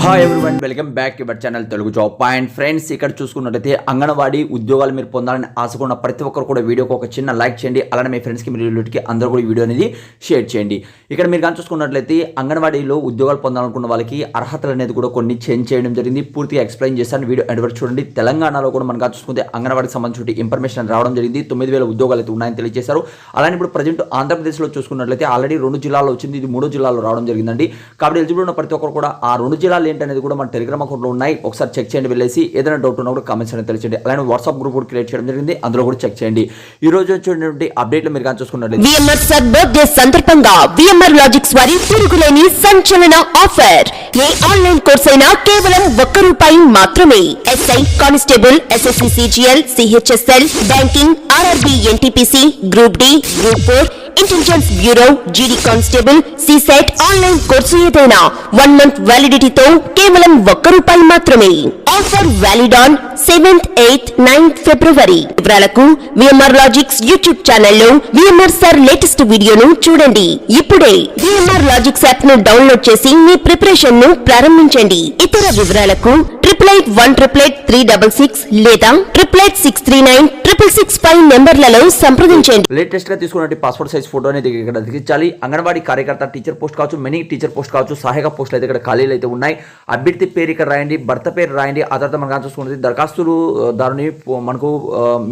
Hi everyone, welcome back to our channel Telugu job point. Friends, ఇక్కడ చూసుకున్నట్లయితే అంగన్వాడీ ఉద్యోగాలు మీరు పొందాలని ఆశకున్న ప్రతి ఒక్కరు కూడా వీడియోకి ఒక చిన్న లైక్ చేయండి. అలానే మీ ఫ్రెండ్స్కి మీ రిలేటివ్కి అందరూ కూడా ఈ వీడియో అనేది షేర్ చేయండి. ఇక్కడ మీరు కానీ చూసుకున్నట్లయితే అంగన్వాడీలో ఉద్యోగాలు పొందాలనుకున్న వాళ్ళకి అర్హతలు అనేది కూడా కొన్ని చేంజ్ చేయడం జరిగింది. పూర్తిగా ఎక్స్ప్లెయిన్ చేస్తాను, వీడియో ఎండ్ వరకు చూడండి. తెలంగాణలో కూడా మనం కానీ చూసుకుంటే అంగన్వాడీకి సంబంధించిన ఇన్ఫర్మేషన్ రావడం జరిగింది. 9,000 ఉద్యోగాలు అయితే ఉన్నాయని తెలియజేశారు. అలానే ఇప్పుడు ప్రజెంట్ ఆంధ్రప్రదేశ్లో చూసుకున్నట్లయితే ఆల్రెడీ 2 జిల్లాల్లో వచ్చింది, ఇది 3 జిల్లాలో రావడం జరిగిందండి. కాబట్టి ఎలిజిబుల్ ఉన్న ప్రతి ఒక్కరు కూడా ఆ 2 జిల్లాలు ఏంటనేది కూడా మన టెలిగ్రామ్ అకౌంట్లో ఉన్నాయి, ఒకసారి చెక్ చేయండి. వెళ్ళేసి ఏదైనా డౌట్ ఉన్నా కూడా కామెంట్స్ అనేది తెలియజేయండి. అలానే వాట్సాప్ గ్రూప్ కూడా క్రియేట్ చేయడం జరిగింది, అందులో కూడా చెక్ చేయండి. ఈ రోజు వచ్చేటువంటి అప్డేట్లు మీరు కానీ చూసుకున్నట్లయితే VMR సర్ బర్త్డే సందర్భంగా VMR లాజిక్స్ వారి తిరుగులేని సంచలన ఆఫర్. ఏ ఆన్లైన్ కోర్స్ అయినా కేవలం ₹1 మాత్రమే. SI, constable, SSC CGL, CHSL, banking, RRB NTPC, group D, group 4, intelligence bureau, GD constable, CSET online course ఏదైనా 1 మంత్ వ్యాలిడిటీతో కేవలం ₹1 మాత్రమే. Offer valid on 7th, 8th, 9th ఫిబ్రవరి. వివరాలకు VMR లాజిక్స్ యూట్యూబ్ ఛానల్లో VMR sir latest వీడియోను చూడండి. ఇప్పుడే VMR logics app ను download చేసి మీ ప్రిపరేషన్ ను ప్రారంభించండి. ఇతర వివరాలకు 8818883666 లేదా 88639666 నెంబర్లలో సంప్రదించండి. లేటెస్ట్ గా తీసుకున్నట్టు పాస్పోర్ట్ సైజ్ ఫోటో అనేది ఇక్కడ దిగించాలి. అంగన్వాడీ కార్యకర్త టీచర్ పోస్ట్ కావచ్చు, మినీ టీచర్ పోస్ట్ కావచ్చు, సహాయక పోస్టులు అయితే ఇక్కడ ఖాళీలు అయితే ఉన్నాయి. అభ్యర్థి పేరు ఇక్కడ రాయండి, భర్త పేరు రాయండి. ఆ తర్వాత మనం చూసుకున్నది దరఖాస్తులు దాని మనకు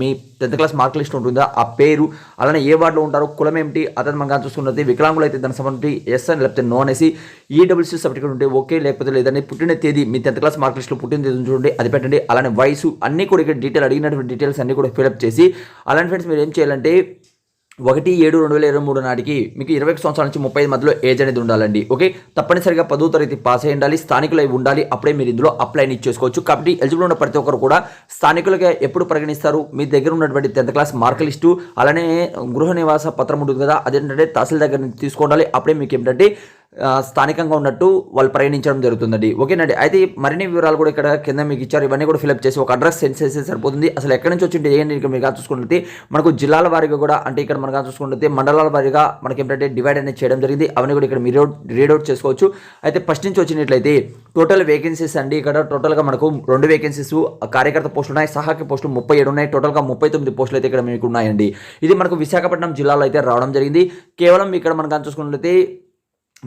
మీ 10th క్లాస్ మార్క్ లిస్ట్ ఉంటుందా, ఆ పేరు, అలానే ఏ వార్డులో ఉంటారో, కులం ఏమిటి, ఆ తర్వాత మనం చూసుకున్నది వికలాంగులు అయితే దానికి సంబంధించి ఎస్ అని లేకపోతే నో అనేసి, EWC సర్టిఫికేట్ ఉంటే ఓకే, లేకపోతే లేదని పుట్టిన తేదీ మీ 10th క్లాస్ మార్క్ లిస్ట్లో పుట్టిన తేదీ చూడండి, అది పెట్టండి. అలానే వయసు అన్నీ కూడా ఇక్కడ డీటెయిల్ అడిగినటువంటి డీటెయిల్స్ అన్నీ కూడా ఫిల్అప్ చేసి, అలానే ఫ్రెండ్స్ మీరు ఏం చేయాలంటే 1/7/2023 నాటికి మీకు 21 సంవత్సరాల నుంచి 35 మధ్యలో ఏజ్ అనేది ఉండాలండి. ఓకే, తప్పనిసరిగా 10వ తరగతి పాస్ అయి ఉండాలి, స్థానికులు అయి ఉండాలి. అప్పుడే మీరు ఇందులో అప్లై చేసుకోవచ్చు. కాబట్టి ఎలిజిబుల్ ఉన్న ప్రతి ఒక్కరు కూడా స్థానికులుగా ఎప్పుడు పరిగణిస్తారు, మీ దగ్గర ఉన్నటువంటి 10th క్లాస్ మార్క్ లిస్టు, అలానే గృహ నివాస పత్రం ఉంటుంది కదా, అదేంటంటే తహసీల్ దగ్గర నుంచి తీసుకోవాలి. అప్పుడే మీకు ఏంటంటే స్థానికంగా ఉన్నట్టు వాళ్ళు ప్రయాణించడం జరుగుతుందండి. ఓకేనండి. అయితే మరిన్ని వివరాలు కూడా ఇక్కడ కింద మీకు ఇచ్చారు, ఇవన్నీ కూడా ఫిల్అప్ చేసి ఒక అడ్రస్ సెండ్ చేస్తే సరిపోతుంది. అసలు ఎక్కడి నుంచి వచ్చింది ఏంటి ఇక్కడ మీరు చూసుకుంటే మనకు జిల్లాల వారీగా కూడా, అంటే ఇక్కడ మనకు చూసుకుంటే మండలాల వారీగా మనకి ఏంటంటే డివైడ్ అనేది చేయడం జరిగింది. అవన్నీ కూడా ఇక్కడ మీరు రీడౌట్ చేసుకోవచ్చు. అయితే ఫస్ట్ నుంచి వచ్చినట్లయితే టోటల్ వేకెన్సీస్ అండి. ఇక్కడ టోటల్గా మనకు 2 వేకెన్సీస్ కార్యకర్త పోస్టులు ఉన్నాయి, సహాయక పోస్టులు 37 ఉన్నాయి. టోటల్గా 39 పోస్టులు అయితే ఇక్కడ మీకు ఉన్నాయండి. ఇది మనకు విశాఖపట్నం జిల్లాలో అయితే రావడం జరిగింది. కేవలం ఇక్కడ మనం చూసుకున్నట్లయితే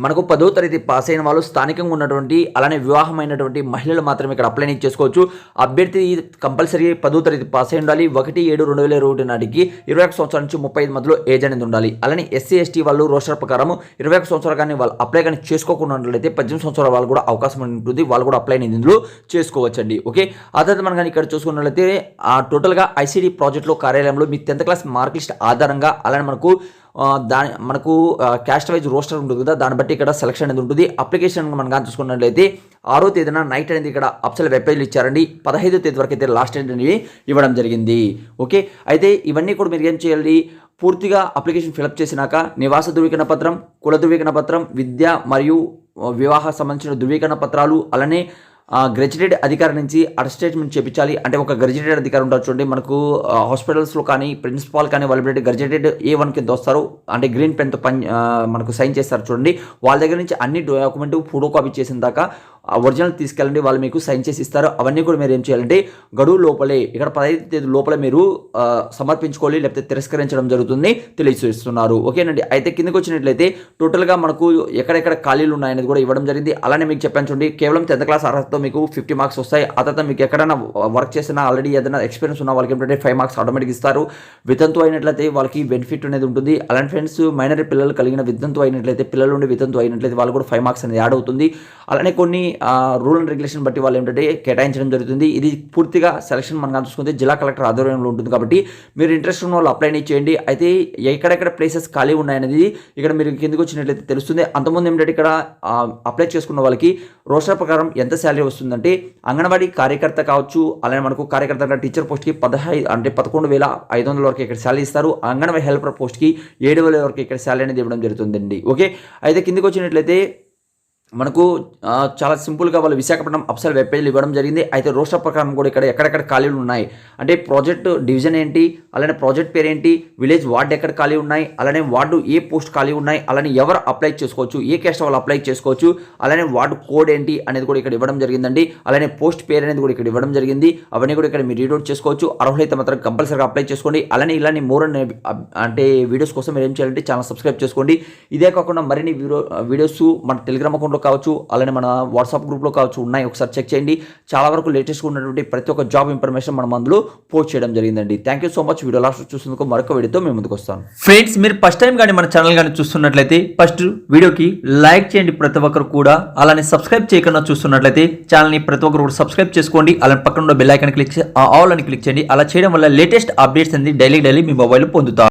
మనకు 10వ తరగతి పాస్ అయిన వాళ్ళు, స్థానికంగా ఉన్నటువంటి అలానే వివాహమైనటువంటి మహిళలు మాత్రమే ఇక్కడ అప్లై చేసుకోవచ్చు. అభ్యర్థి కంపల్సరీ 10వ తరగతి పాస్ అయి ఉండాలి. 1/7/2021 నాటికి 21 సంవత్సరాల నుంచి 35 మధ్యలో ఏజ్ అనేది ఉండాలి. అలానే SC ST వాళ్ళు రోస్టర్ ప్రకారం 21 సంవత్సరాలు కానీ వాళ్ళు అప్లై కానీ చేసుకోకుండా ఉన్నట్లయితే 18 సంవత్సరాల వాళ్ళు కూడా అవకాశం ఉంటుంది, వాళ్ళు కూడా అప్లై అనేది ఇందులో చేసుకోవచ్చండి. ఓకే, ఆ తర్వాత మనం కానీ ఇక్కడ చూసుకున్నట్లయితే టోటల్గా ICD ప్రాజెక్టులో కార్యాలయంలో మీ 10th క్లాస్ మార్క్ లిస్ట్ ఆధారంగా, అలానే మనకు క్యాస్ట్ వైజ్ రోస్టర్ ఉంటుంది కదా, దాన్ని బట్టి ఇక్కడ సెలక్షన్ అనేది ఉంటుంది. అప్లికేషన్ మనం కానీ చూసుకున్నట్లయితే 6వ తేదీన నైట్ అనేది ఇక్కడ అప్సల్ వెబ్ పేజ్లు ఇచ్చారండి. 15వ తేదీ వరకు అయితే లాస్ట్ డేట్ అనేది ఇవ్వడం జరిగింది. ఓకే, అయితే ఇవన్నీ కూడా మీరు ఏం చేయాలి, పూర్తిగా అప్లికేషన్ ఫిలప్ చేసినాక నివాస ధృవీకరణ పత్రం, కుల ధృవీకరణ పత్రం, విద్య మరియు వివాహ సంబంధించిన ధృవీకరణ పత్రాలు, అలానే గెజిటెడ్ అధికారి నుంచి అటెస్టేట్మెంట్ చేయించాలి. అంటే ఒక గెజిటెడ్ అధికారి ఉంటారు చూడండి, మనకు హాస్పిటల్స్లో కానీ ప్రిన్సిపాల్ కానీ వాళ్ళు గెజిటెడ్ A1 కింద వస్తారు, అంటే గ్రీన్ పెన్తో మనకు సైన్ చేస్తారు చూడండి. వాళ్ళ దగ్గర నుంచి అన్ని డాక్యుమెంట్ ఫోటో కాపీ చేసిన దాకా ఒరిజినల్ తీసుకెళ్ళండి, వాళ్ళు మీకు సైన్ చేసి ఇస్తారు. అవన్నీ కూడా మీరు ఏం చేయాలంటే గడువు లోపలే, ఇక్కడ 15వ తేదీ లోపల మీరు సమర్పించుకోవాలి, లేకపోతే తిరస్కరించడం జరుగుతుంది తెలియజేస్తున్నారు. ఓకేనండి. అయితే కిందకి వచ్చినట్లయితే టోటల్గా మనకు ఎక్కడెక్కడ ఖాళీలు ఉన్నాయనేది కూడా ఇవ్వడం జరిగింది. అలానే మీకు చెప్పాను చూడండి, కేవలం 10th క్లాస్ అర్హతతో మీకు 50 మార్క్స్ వస్తాయి. ఆ తర్వాత మీకు ఎక్కడైనా వర్క్ చేసినా ఆల్రెడీ ఏదైనా ఎక్స్పీరియన్స్ ఉన్న వాళ్ళకి ఏంటంటే 5 మార్క్స్ ఆటోమేటిక్ ఇస్తారు. వితంతు అయినట్లయితే వాళ్ళకి బెనిఫిట్ అనేది ఉంటుంది. అలాంటి ఫ్రెండ్స్ మైనర్ పిల్లలు కలిగిన వితంతు అయినట్లయితే, పిల్లల నుండి వితంతు అయినట్లయితే వాళ్ళు కూడా 5 మార్క్స్ అనేది యాడ్ అవుతుంది. అలానే కొన్ని రూల్ అండ్ రెగ్యులేషన్ బట్టి వాళ్ళు ఏంటంటే కేటాయించడం జరుగుతుంది. ఇది పూర్తిగా సెలక్షన్ మనం చూసుకుంటే జిల్లా కలెక్టర్ ఆధ్వర్యంలో ఉంటుంది. కాబట్టి మీరు ఇంట్రెస్ట్ ఉన్న వాళ్ళు అప్లై చేయండి. అయితే ఎక్కడెక్కడ ప్లేసెస్ ఖాళీ ఉన్నాయనేది ఇక్కడ మీరు కిందకి వచ్చినట్లయితే తెలుస్తుంది. అంతకుముందు ఏంటంటే ఇక్కడ అప్లై చేసుకున్న వాళ్ళకి రోస్టర్ ప్రకారం ఎంత శాలరీ వస్తుందంటే, అంగన్వాడీ కార్యకర్త కావచ్చు, అలానే మనకు కార్యకర్త టీచర్ పోస్ట్కి 11,500 వరకు ఇక్కడ శాలరీ ఇస్తారు. అంగన్వాడీ హెల్పర్ పోస్ట్కి 7,000 వరకు ఇక్కడ శాలరీ అనేది ఇవ్వడం జరుగుతుందండి. ఓకే, అయితే కిందకి వచ్చినట్లయితే మనకు చాలా సింపుల్గా వాళ్ళు విశాఖపట్నం అప్సల్ వెబ్ పేజ్లు ఇవ్వడం జరిగింది. అయితే రోస్టర్ ప్రకారం కూడా ఇక్కడ ఎక్కడెక్కడ ఖాళీలు ఉన్నాయి అంటే ప్రాజెక్ట్ డివిజన్ ఏంటి, అలానే ప్రాజెక్ట్ పేరు ఏంటి, విలేజ్ వార్డు ఎక్కడ ఖాళీ ఉన్నాయి, అలానే వార్డు ఏ పోస్ట్ ఖాళీ ఉన్నాయి, అలానే ఎవరు అప్లై చేసుకోవచ్చు, ఏ క్యాస్ట్ వాళ్ళు అప్లై చేసుకోవచ్చు, అలానే వార్డు కోడ్ ఏంటి అనేది కూడా ఇక్కడ ఇవ్వడం జరిగిందండి. అలానే పోస్ట్ పేరు అనేది కూడా ఇక్కడ ఇవ్వడం జరిగింది. అవన్నీ కూడా ఇక్కడ మీరు రీడ్ అవుట్ చేసుకోవచ్చు. అర్హులైతే మాత్రం కంపల్సరీగా అప్లై చేసుకోండి. అలానే ఇలాంటి మోర్ అంటే వీడియోస్ కోసం మీరు ఏం చేయాలంటే ఛానల్ సబ్స్క్రైబ్ చేసుకోండి. ఇదే కాకుండా మరిన్ని వీడియోస్ మన టెలిగ్రామ్ అకౌంట్లో కావచ్చు, అలానే మన వాట్సాప్ గ్రూప్లో కావచ్చు ఉన్నాయి, ఒకసారి చెక్ చేయండి. చాలా వరకు లేటెస్ట్గా ఉన్నటువంటి ప్రతి ఒక్క జాబ్ ఇన్ఫర్మేషన్ మనం అందులో పోస్ట్ చేయడం జరిగిందండి. Thank you so much. Video last చూసినందుకు మరొక వీడియోతో మేము ముందుకు వస్తాను. ఫ్రెండ్స్, మీరు ఫస్ట్ టైం కానీ మన ఛానల్ కానీ చూస్తున్నట్లయితే ఫస్ట్ వీడియోకి లైక్ చేయండి ప్రతి ఒక్కరు కూడా. అలానే సబ్స్క్రైబ్ చేయకుండా చూస్తున్నట్లయితే ఛానల్ని ప్రతి ఒక్కరు కూడా సబ్స్క్రైబ్ చేసుకోండి. అలానే పక్కన ఉన్న బెల్ ఐకాన్ క్లిక్ ఆల్ అని క్లిక్ చేయండి. అలా చేయడం వల్ల లేటెస్ట్ అప్డేట్స్ అనేది డైలీ మీ మొబైల్లో పొందుతారు.